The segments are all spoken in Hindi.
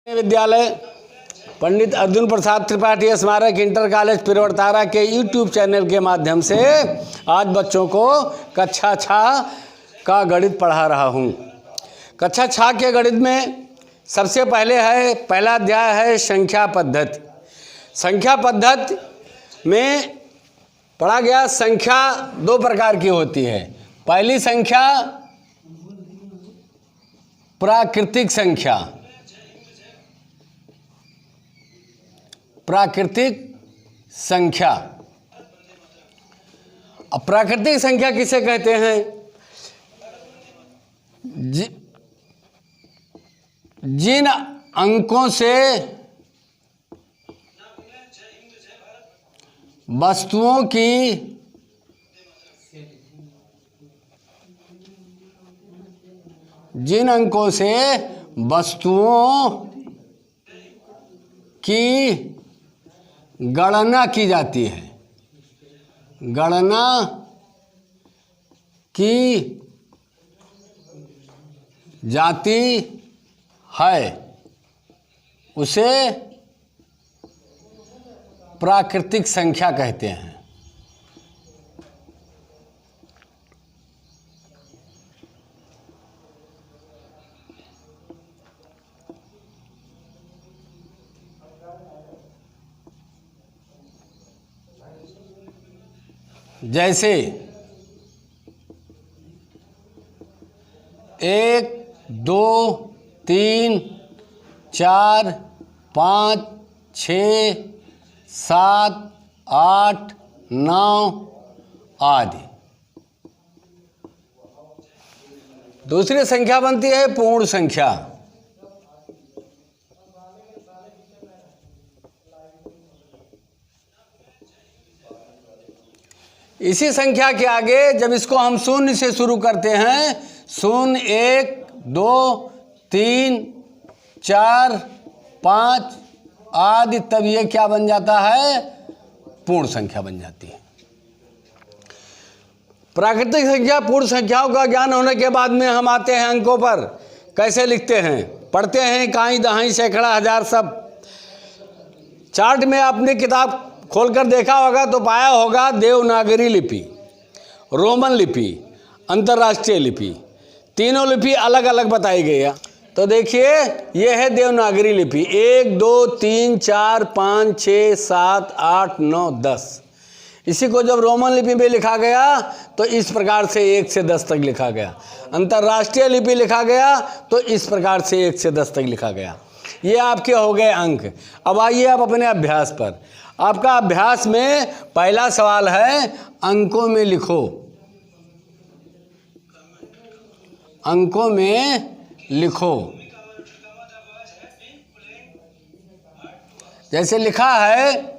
विद्यालय पंडित अर्जुन प्रसाद त्रिपाठी स्मारक इंटर कॉलेज पिरवरतारा के यूट्यूब चैनल के माध्यम से आज बच्चों को कक्षा 6 का गणित पढ़ा रहा हूँ। कक्षा 6 के गणित में सबसे पहला अध्याय है संख्या पद्धति। संख्या पद्धति में पढ़ा गया संख्या दो प्रकार की होती है। पहली संख्या प्राकृतिक संख्या। प्राकृतिक संख्या। अब प्राकृतिक संख्या किसे कहते हैं? जिन अंकों से वस्तुओं की गणना की जाती है। गणना की जाती है उसे प्राकृतिक संख्या कहते हैं। जैसे 1 2 3 4 5 6 7 8 9 आदि। दूसरी संख्या बनती है पूर्ण संख्या। इसी संख्या के आगे जब इसको हम शून्य से शुरू करते हैं, 0 1 2 3 4 5 आदि, तब ये क्या बन जाता है? पूर्ण संख्या बन जाती है। प्राकृतिक संख्या पूर्ण संख्याओं का ज्ञान होने के बाद में हम आते हैं अंकों पर। कैसे लिखते हैं? पढ़ते हैं इकाई दहाई सैकड़ा हजार सब। चार्ट में आपने किताब खोलकर देखा होगा तो पाया होगा देवनागरी लिपि, रोमन लिपि, अंतर्राष्ट्रीय लिपि, तीनों लिपि अलग अलग बताई गई है। तो देखिए यह है देवनागरी लिपि। 1 2 3 4 5 6 7 8 9 10। इसी को जब रोमन लिपि में लिखा गया तो इस प्रकार से 1 से 10 तक लिखा गया। अंतर्राष्ट्रीय लिपि लिखा गया तो इस प्रकार से 1 से 10 तक लिखा गया। ये आपके हो गए अंक। अब आइए आप अपने अभ्यास पर। आपका अभ्यास में पहला सवाल है अंकों में लिखो। अंकों में लिखो। जैसे लिखा है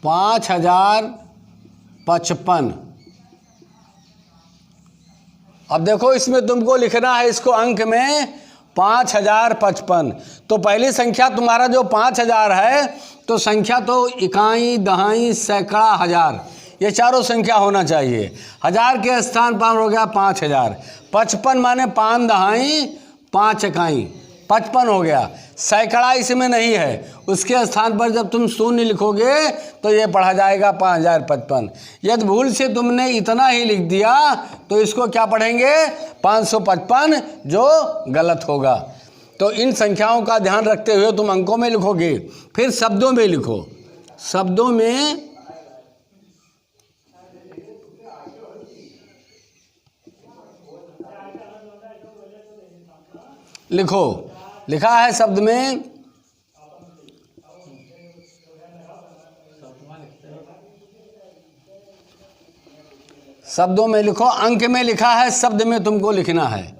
5055। अब देखो इसमें तुमको लिखना है इसको अंक में 5055। तो पहली संख्या तुम्हारा जो 5000 है, तो संख्या तो इकाई दहाई सैकड़ा हजार, ये चारों संख्या होना चाहिए। हजार के स्थान पर हो गया 5000। 55 माने 5 दहाई 5 इकाई, 55 हो गया। सैकड़ा इसमें नहीं है, उसके स्थान पर जब तुम शून्य लिखोगे तो ये पढ़ा जाएगा 5055। यदि भूल से तुमने इतना ही लिख दिया तो इसको क्या पढ़ेंगे? 555, जो गलत होगा। तो इन संख्याओं का ध्यान रखते हुए तुम अंकों में लिखोगे। फिर शब्दों में लिखो। शब्दों में लिखो। लिखा है शब्द में शब्दों में लिखो। अंक में लिखा है, शब्द में तुमको लिखना है।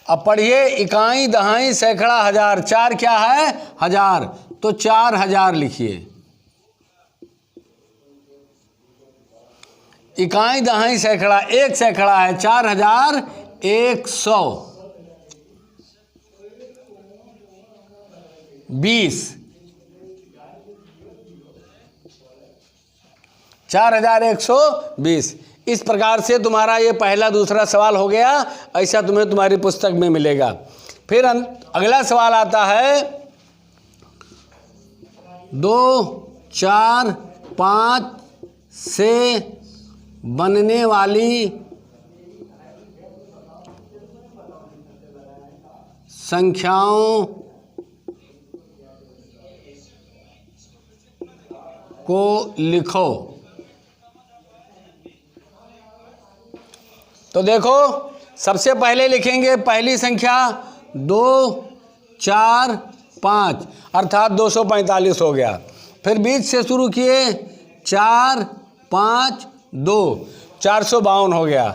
अब पढ़िए इकाई दहाई सैकड़ा हजार। 4 क्या है? हजार, तो 4000 लिखिए। इकाई दहाई सैकड़ा, एक सैकड़ा है 4100। 20, 4120। इस प्रकार से तुम्हारा ये पहला दूसरा सवाल हो गया। ऐसा तुम्हें तुम्हारी पुस्तक में मिलेगा। फिर अगला सवाल आता है 2, 4, 5 से बनने वाली संख्याओं को लिखो। तो देखो, सबसे पहले लिखेंगे पहली संख्या 2, 4, 5 अर्थात 245 हो गया। फिर बीच से शुरू किए 4, 5, 2 452 हो गया।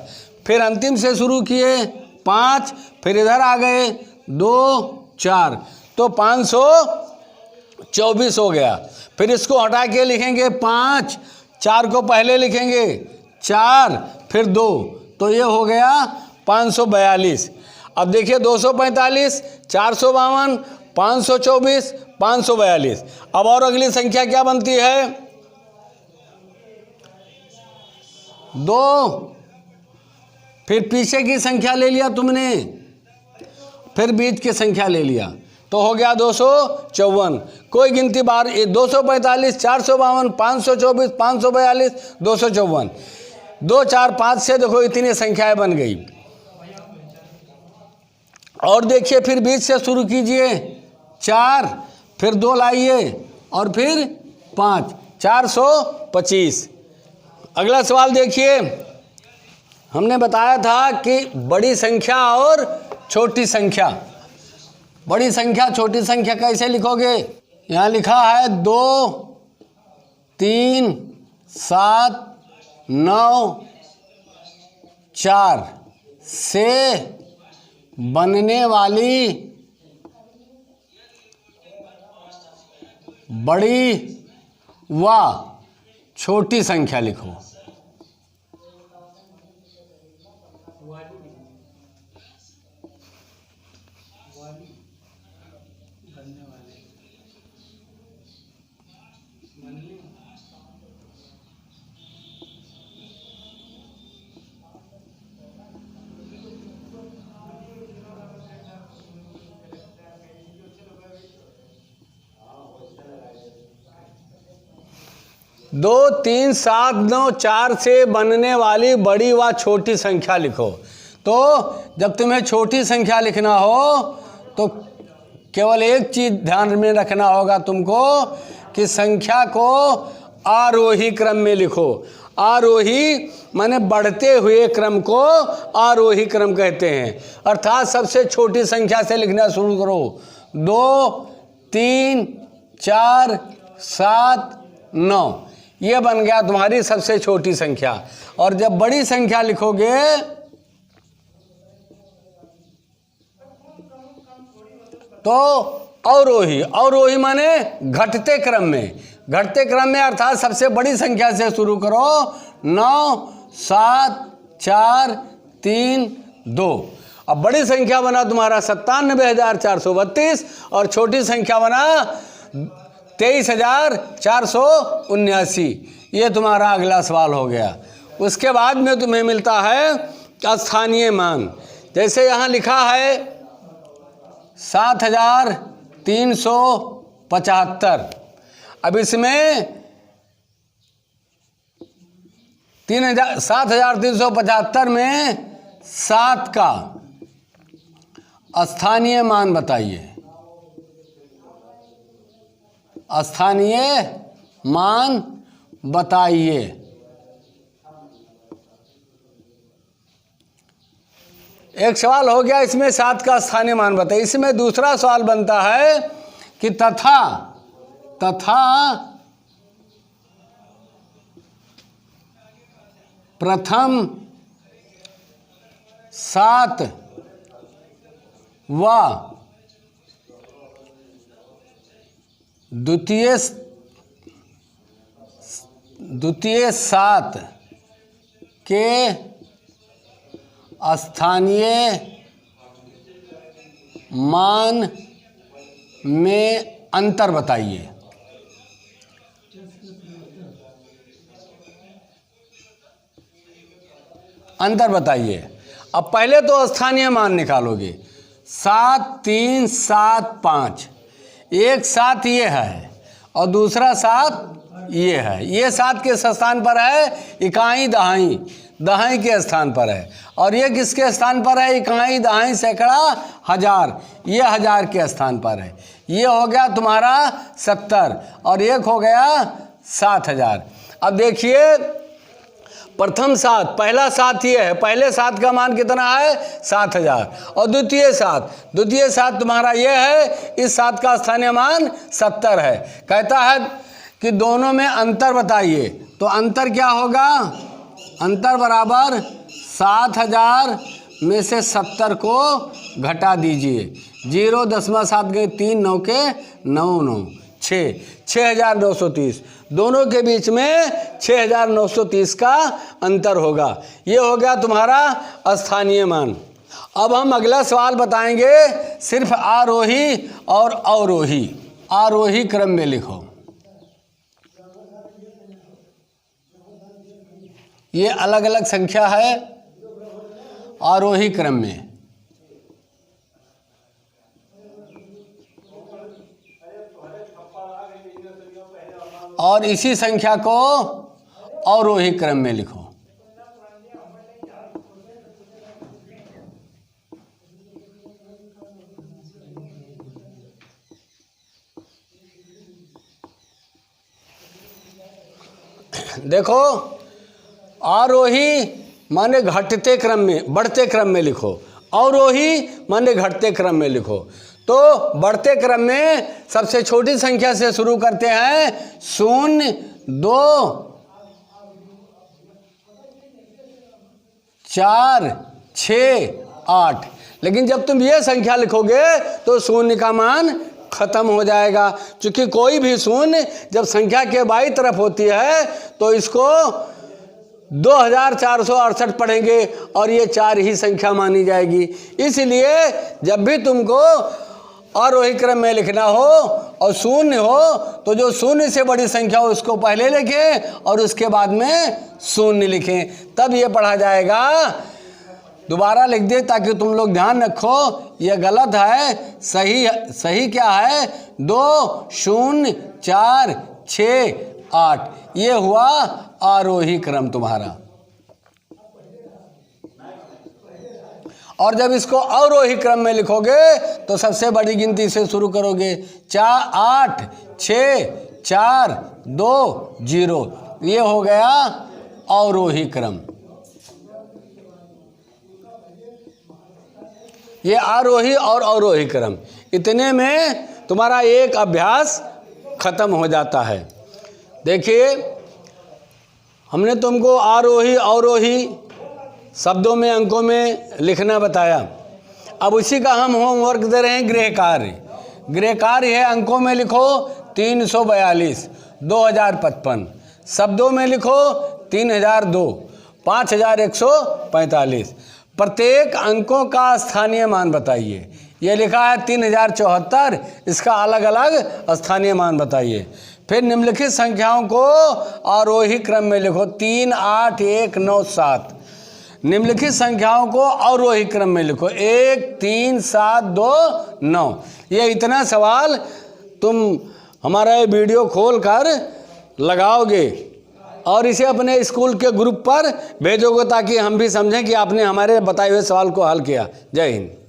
फिर अंतिम से शुरू किए 5, फिर इधर आ गए 2, 4 तो 524 हो गया। फिर इसको हटा के लिखेंगे 5, 4 को पहले लिखेंगे 4 फिर 2 तो ये हो गया 542। अब देखिए 245, 452, 524, 542। अब और अगली संख्या क्या बनती है? 2, फिर पीछे की संख्या ले लिया तुमने, फिर बीच की संख्या ले लिया तो हो गया 254। कोई गिनती बार 245, 452, 524, 542, 254। 2, 4, 5 से देखो इतनी संख्याएं बन गई। और देखिए फिर बीच से शुरू कीजिए 4, फिर 2 लाइए और फिर 5, 425। अगला सवाल देखिए, हमने बताया था कि बड़ी संख्या और छोटी संख्या। बड़ी संख्या छोटी संख्या कैसे लिखोगे? यहाँ लिखा है 2, 3, 7, 9, 4 से बनने वाली बड़ी व छोटी संख्या लिखो। दो, 3, 7, 9, 4 से बनने वाली बड़ी व छोटी संख्या लिखो। तो जब तुम्हें छोटी संख्या लिखना हो तो केवल एक चीज़ ध्यान में रखना होगा तुमको कि संख्या को आरोही क्रम में लिखो। आरोही माने बढ़ते हुए क्रम को आरोही क्रम कहते हैं। अर्थात सबसे छोटी संख्या से लिखना शुरू करो। 2, 3, 4, 7, 9 ये बन गया तुम्हारी सबसे छोटी संख्या। और जब बड़ी संख्या लिखोगे तो अवरोही। अवरोही माने घटते क्रम में। घटते क्रम में अर्थात सबसे बड़ी संख्या से शुरू करो। 9, 7, 4, 3, 2। अब बड़ी संख्या बना तुम्हारा 97,432 और छोटी संख्या बना 23,479। ये तुम्हारा अगला सवाल हो गया। उसके बाद में तुम्हें मिलता है स्थानीय मान। जैसे यहाँ लिखा है 7,375। अब इसमें 7,375 में 7 का स्थानीय मान बताइए। स्थानीय मान बताइए। एक सवाल हो गया, इसमें 7 का स्थानीय मान बताइए। इसमें दूसरा सवाल बनता है कि तथा प्रथम 7 व द्वितीय 7 के स्थानीय मान में अंतर बताइए। अंतर बताइए। अब पहले तो स्थानीय मान निकालोगे। 7 3 7 5, एक 7 ये है और दूसरा 7 ये है। ये 7 किस स्थान पर है? इकाई दहाई, दहाई के स्थान पर है। और ये किसके स्थान पर है? इकाई दहाई सैकड़ा हजार, ये हजार के स्थान पर है। ये हो गया तुम्हारा 70 और एक हो गया 7000। अब देखिए प्रथम 7, पहला 7 ये है, पहले 7 का मान कितना है? 7000। और द्वितीय 7 तुम्हारा ये है, इस 7 का स्थानीय मान 70 है। कहता है कि दोनों में अंतर बताइए। तो अंतर क्या होगा? अंतर बराबर 7000 में से 70 को घटा दीजिए। 0.7 गए 3, 9 के 9 9, 6, 6930। दोनों के बीच में 6930 का अंतर होगा। ये हो गया तुम्हारा स्थानीय मान। अब हम अगला सवाल बताएंगे, सिर्फ आरोही और अवरोही। आरोही क्रम में लिखो। ये अलग अलग संख्या है आरोही क्रम में। और इसी संख्या को अवरोही क्रम में लिखो। देखो, आरोही माने घटते क्रम में, बढ़ते क्रम में लिखो। अवरोही माने घटते क्रम में लिखो। तो बढ़ते क्रम में सबसे छोटी संख्या से शुरू करते हैं। 0 2 4 6 8। लेकिन जब तुम ये संख्या लिखोगे तो 0 का मान खत्म हो जाएगा, क्योंकि कोई भी 0 जब संख्या के बाईं तरफ होती है तो इसको 2468 पढ़ेंगे और ये 4 ही संख्या मानी जाएगी। इसलिए जब भी तुमको आरोही क्रम में लिखना हो और 0 हो तो जो 0 से बड़ी संख्या हो उसको पहले लिखें और उसके बाद में 0 लिखें, तब ये पढ़ा जाएगा। दोबारा लिख दे ताकि तुम लोग ध्यान रखो, ये गलत है। सही क्या है? 2 0 4 6 8, ये हुआ आरोही क्रम तुम्हारा। और जब इसको अवरोही क्रम में लिखोगे तो सबसे बड़ी गिनती से शुरू करोगे। 4 8 6 4 2 0, ये हो गया अवरोही क्रम। ये आरोही और अवरोही क्रम, इतने में तुम्हारा एक अभ्यास खत्म हो जाता है। देखिए, हमने तुमको आरोही अवरोही शब्दों में, अंकों में लिखना बताया। अब उसी का हम होमवर्क दे रहे हैं, गृह कार्य। गृह कार्य है, अंकों में लिखो 342 2055, शब्दों में लिखो 3002 5145। प्रत्येक अंकों का स्थानीय मान बताइए। ये लिखा है 3074, इसका अलग अलग स्थानीय मान बताइए। फिर निम्नलिखित संख्याओं को आरोही क्रम में लिखो। 3 8 1 9 7। निम्नलिखित संख्याओं को अवरोही क्रम में लिखो। 1 3 7 2 9। ये इतना सवाल तुम हमारा ये वीडियो खोल कर लगाओगे और इसे अपने स्कूल के ग्रुप पर भेजोगे ताकि हम भी समझें कि आपने हमारे बताए हुए सवाल को हल किया। जय हिंद।